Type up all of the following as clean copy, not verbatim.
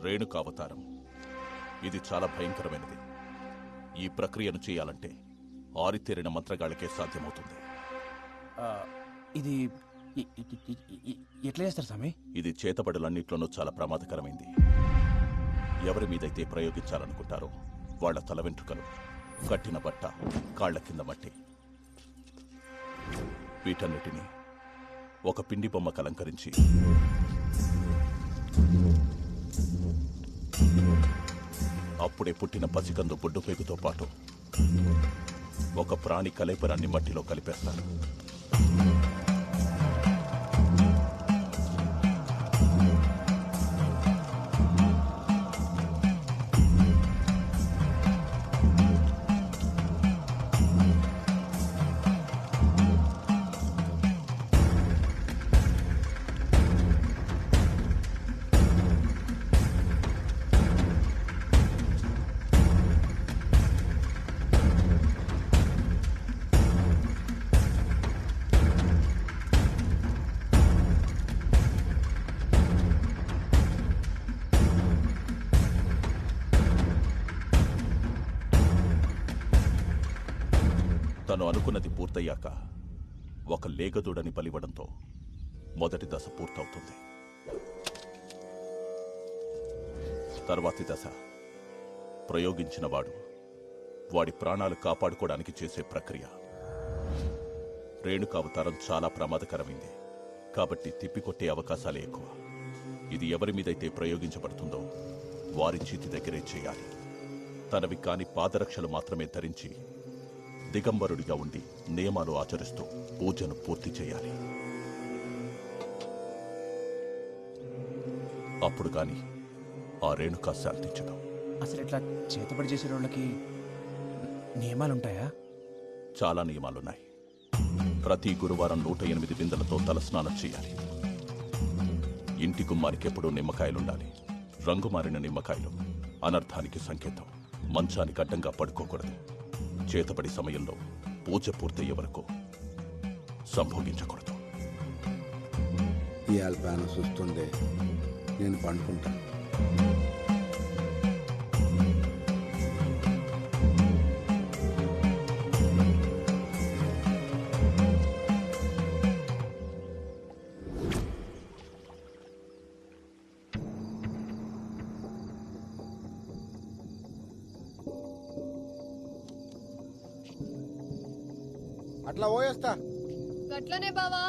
రేణుకావతారం. ఇది చాలా భయంకరమైనది. ఈ ప్రక్రియను చేయాలంటే ఆరితేరిన మంత్రగాళ్ళకే సాధ్యమవుతుంది. ఇది ఎట్లా చేస్తారు స్వామి? ఇది చేతబడులన్నిట్లోనూ చాలా ప్రమాదకరమైంది. ఎవరి మీదైతే ప్రయోగించాలనుకుంటారో వాళ్ల తల వెంట్రుకలు, కట్టిన బట్ట, కాళ్ల కింద మట్టి, వీటన్నిటినీ ఒక పిండి బొమ్మకు అలంకరించి అప్పుడే పుట్టిన పసికందు బొడ్డు పేగుతో పాటు ఒక ప్రాణి కలేపరాన్ని మట్టిలో కలిపేస్తారు. తను అనుకున్నది పూర్తయ్యాక ఒక లేగదూడని బలివ్వడంతో మొదటి దశ పూర్తవుతుంది. తర్వాతి దశ ప్రయోగించిన వాడి ప్రాణాలు కాపాడుకోవడానికి చేసే ప్రక్రియ. రేణుకావతారం చాలా ప్రమాదకరమైంది కాబట్టి తిప్పికొట్టే అవకాశాలే ఎక్కువ. ఇది ఎవరి మీదైతే ప్రయోగించబడుతుందో వారి చేతి దగ్గరే చేయాలి. తనవి కాని పాదరక్షలు మాత్రమే ధరించి దిగంబరుడిగా ఉండి నియమాలు ఆచరిస్తూ పూజను పూర్తి చేయాలి. అప్పుడు గాని ఆ రేణుకా శాంతించదు. అసలు ఇట్లా చేతబడి చేసే వాళ్ళకి నియమాలుంటాయా? చాలా నియమాలున్నాయి. ప్రతి గురువారం 108 బిందెలతో తలస్నానం చేయాలి. ఇంటి గుమ్మానికి ఎప్పుడూ నిమ్మకాయలుండాలి. రంగుమారిన నిమ్మకాయలు అనర్థానికి సంకేతం. మంచానికి అడ్డంగా పడుకోకూడదు. చేతబడి సమయంలో పూజ పూర్తయ్యే వరకు సంభోగించకూడదు. ఈ అల్పానం చూస్తుండే నేను పండుకుంటాను. అట్లా పోయేస్తా. గట్లనే బావా.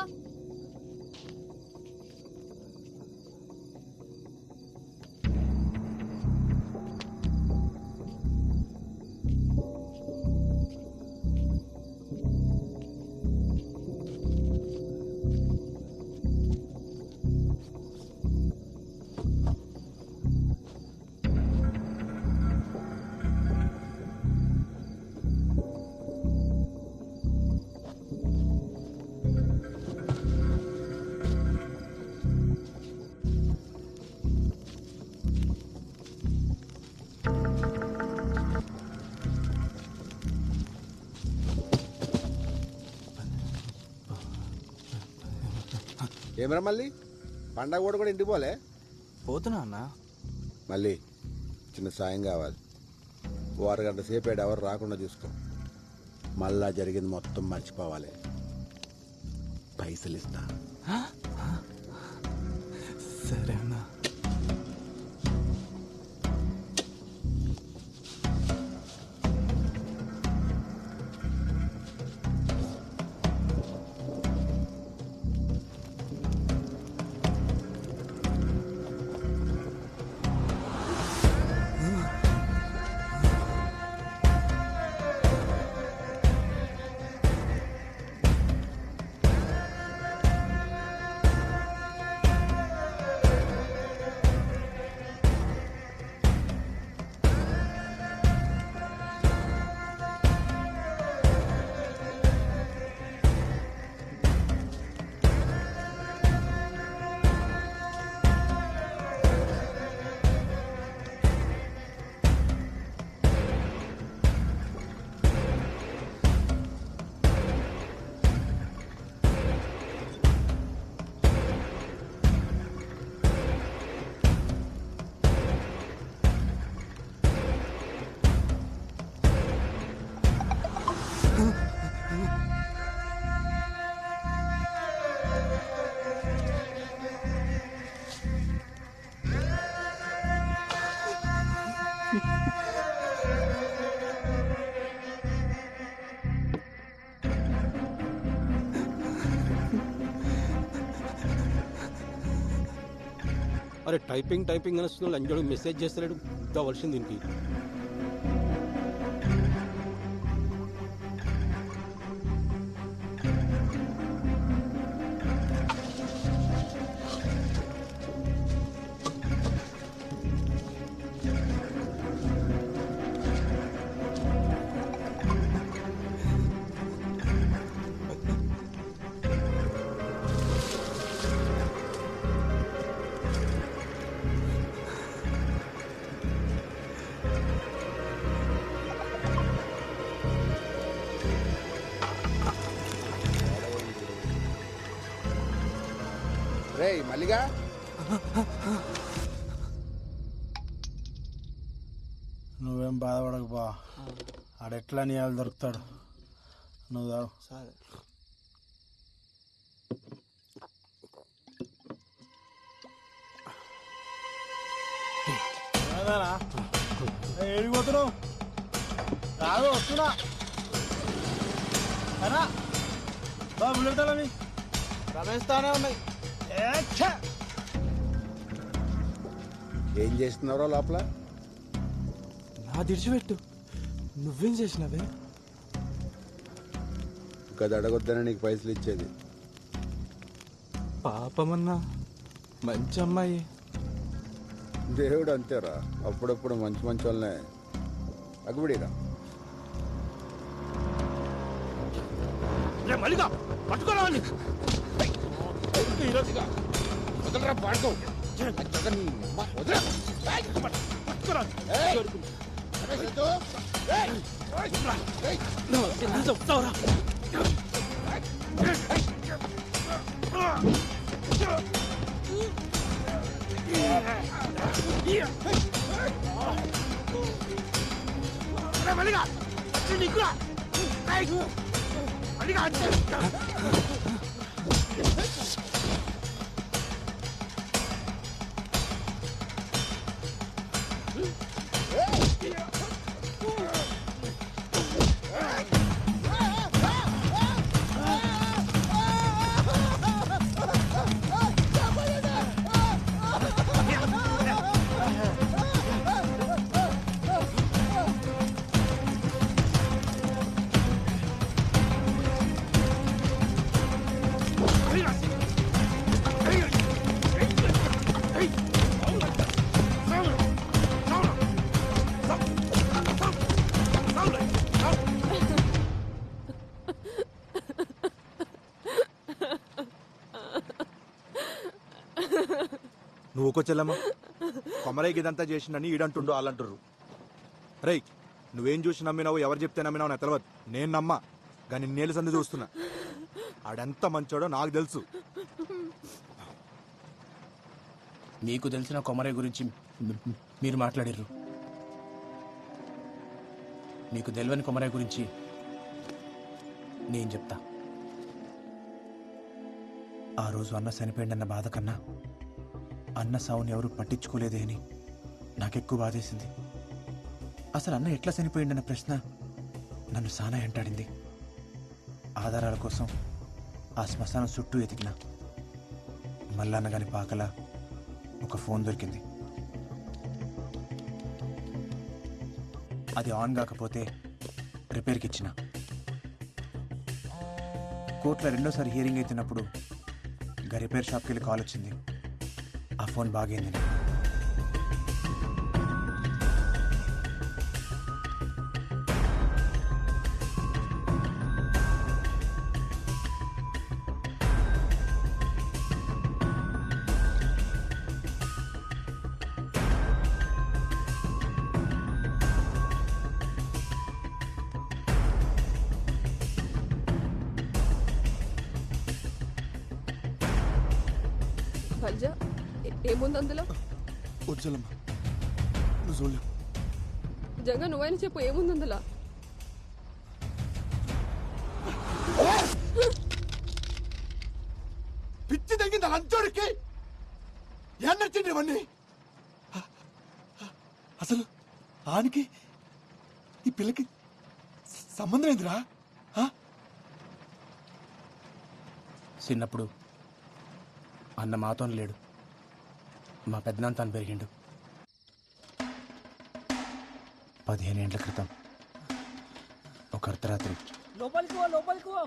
ఏమరా మళ్ళీ పండగ కూడా ఇంటికి పోలే? పోతున్నా అన్న. మళ్ళీ చిన్న సాయం కావాలి. ఓ అరగంట సేపు ఎవరు రాకుండా చూసుకో. మళ్ళా జరిగింది మొత్తం మర్చిపోవాలి. పైసలు ఇస్తా. సరే అన్నా. అరే టైపింగ్ టైపింగ్ అని వస్తున్నాడు అంజోడు మెసేజ్ చేస్తలేడు కావాల్సింది దీనికి. రేయ్ మల్లిగా నువ్వేం బాధపడకు బా ఆడెట్లా నీ వాళ్ళు దొరుకుతాడు నువ్వు తాగు. ఏమైనా? ఏడికి పోతున్నావు? రాదు వస్తున్నా అనా బా బుల్లెట్టాలని రమేస్తానే ఉన్నాయి. ఏం చేస్తున్నారో లోపల? నా దిడిచిపెట్టు, నువ్వేం చేసినావే? ఇంకా అడగొద్దనే నీకు పైసలు ఇచ్చేది. పాపమన్నా, మంచి అమ్మాయి. దేవుడు అంతేరా, అప్పుడప్పుడు మంచి మంచి వాళ్ళనే అగ్గుబడిరా. మల్లిగా పట్టుకోవాలి మల్లిగా నీకురా మల్లిగా అంతే. నువ్వు ఒక చెల్లమ్మ కొమరైకి ఇదంతా చేసిందని ఈడంటుండు వాళ్ళంటుర్రు. రేయ్ నువ్వేం చూసి నమ్మినావు, ఎవరు చెప్తే నమ్మినావు నాకు తెలియదు. నేను నమ్మా కానీ నేలు సంది చూస్తున్నా. ఆడెంత మంచోడో నాకు తెలుసు. మీకు తెలిసిన కొమరై గురించి మీరు మాట్లాడిర్రు. మీకు తెలియని కొమరై గురించి నేను చెప్తా. ఆ రోజు అన్న చనిపోయిందన్న బాధ కన్నా అన్న సావుని ఎవరు పట్టించుకోలేదే అని నాకెక్కువ బాధేసింది. అసలు అన్న ఎట్లా చనిపోయిందన్న ప్రశ్న నన్ను సానా వెంటాడింది. ఆధారాల కోసం ఆ శ్మశానం చుట్టూ ఎతికిన మల్లన్న గాని పాకల ఒక ఫోన్ దొరికింది. అది ఆన్ కాకపోతే రిపేర్కి ఇచ్చిన. కోర్టులో రెండోసారి హియరింగ్ అవుతున్నప్పుడు గా రిపేర్ షాప్కి వెళ్ళి కాల్ వచ్చింది. ఆ ఫోన్ బాగైంది. భజ్జ ఏముంది అందులో? వచ్చలమ్మ నువ్వు చూడలేవు. జగ నువ్వైనా చెప్పు, ఏముంది అందులో? పిచ్చి తగ్గింది లంచోడికి. ఏం నచ్చింది ఇవన్నీ? అసలు ఆనికి ఈ పిల్లకి సంబంధం ఏందిరా ఆ? చిన్నప్పుడు అన్న మాతో లేడు, మా పెద్దనాన్న పెరిగిండు. 15 ఏళ్ల క్రితం ఒక అర్ధరాత్రి లోపలికి పో లోపలికి పో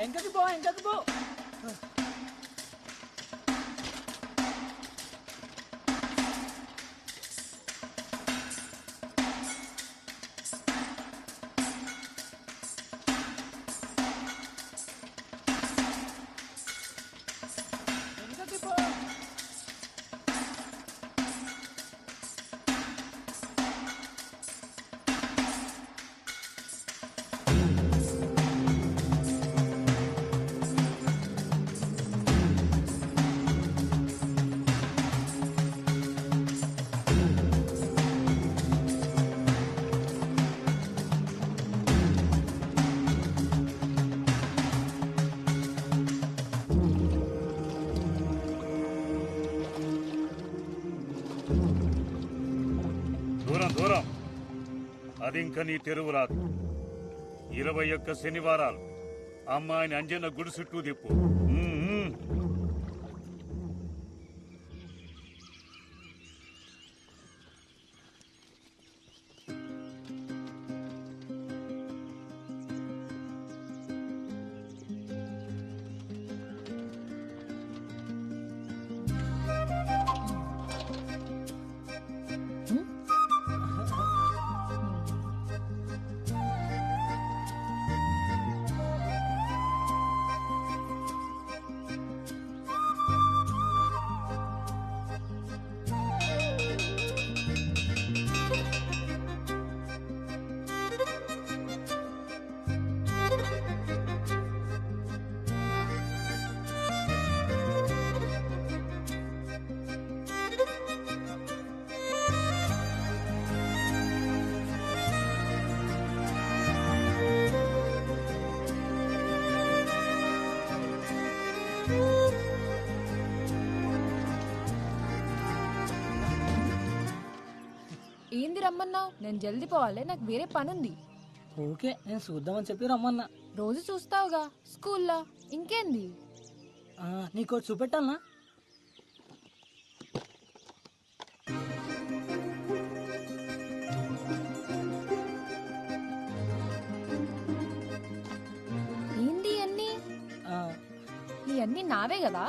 ఎంకకి పో ఎంకకి పో ఎంకకి పో దూరం దూరం అది ఇంక నీ తెరువు రాదు. 21 శనివారాలు అమ్మాయిని అంజన్న గుడి చుట్టూ తిప్పు. ఏంది రమ్మన్నావు? నేను జల్దీ పోవాలి, నాకు వేరే పనుంది. ఓకే నేను చూద్దామని చెప్పి రమ్మన్నా. రోజు చూస్తావుగా స్కూల్లో, ఇంకేంది? నీకు చూపెట్టాలనా? ఏంది అన్నీ? ఇవన్నీ నావే కదా,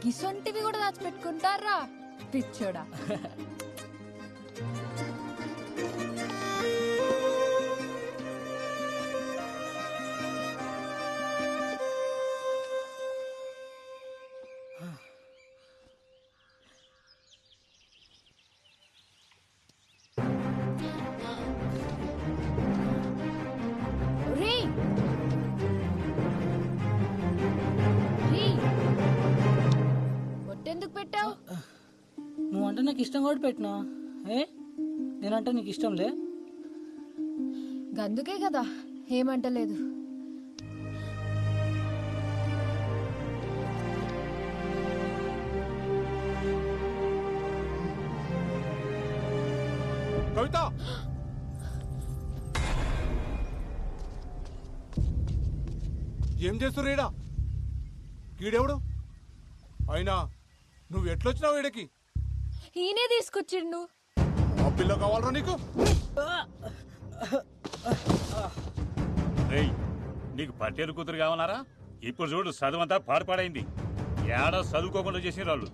గిసొంటివి కూడా దాచిపెట్టుకుంటారా పిచ్చోడా. ఎందుకు పెట్టావు? నువ్వంటే నాకు ఇష్టం కూడా పెట్టినా. నేనంటే నీకు ఇష్టం లే? గందుకే కదా ఏమంటలేదు. కవిత, ఏం చేస్తుర్రు ఈడ? కీడెవడు? అయినా నువ్వు ఎట్లొచ్చినావు ఈడకి? ఈయనే తీసుకొచ్చిండు. ఆ పిల్ల కావాలరా నీకు? నీకు పట్టేరు కూతురు కావాలరా? ఇప్పుడు చూడు చదువంతా పాడుపాడైంది. ఏడా చదువుకోకుండా చేసిన వాళ్ళు.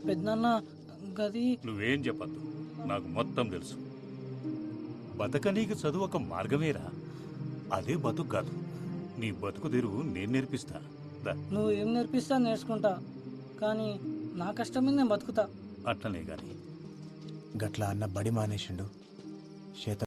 పెద్దనాన్న గది నువ్వేం చెప్పద్దు, నాకు మొత్తం తెలుసు. బతకనీకి చదువు ఒక మార్గమేరా. అదే బతుకు కాదు. నీ బతుకు తెరువు నేను నేర్పిస్తా. దా. నువ్వు ఏం నేర్పిస్తా నేర్చుకుంటా, కానీ నా కష్టం మీద నేను బతుకుతా. అట్లనే గాని గట్లా అన్న బడి మానేసిండు. చేత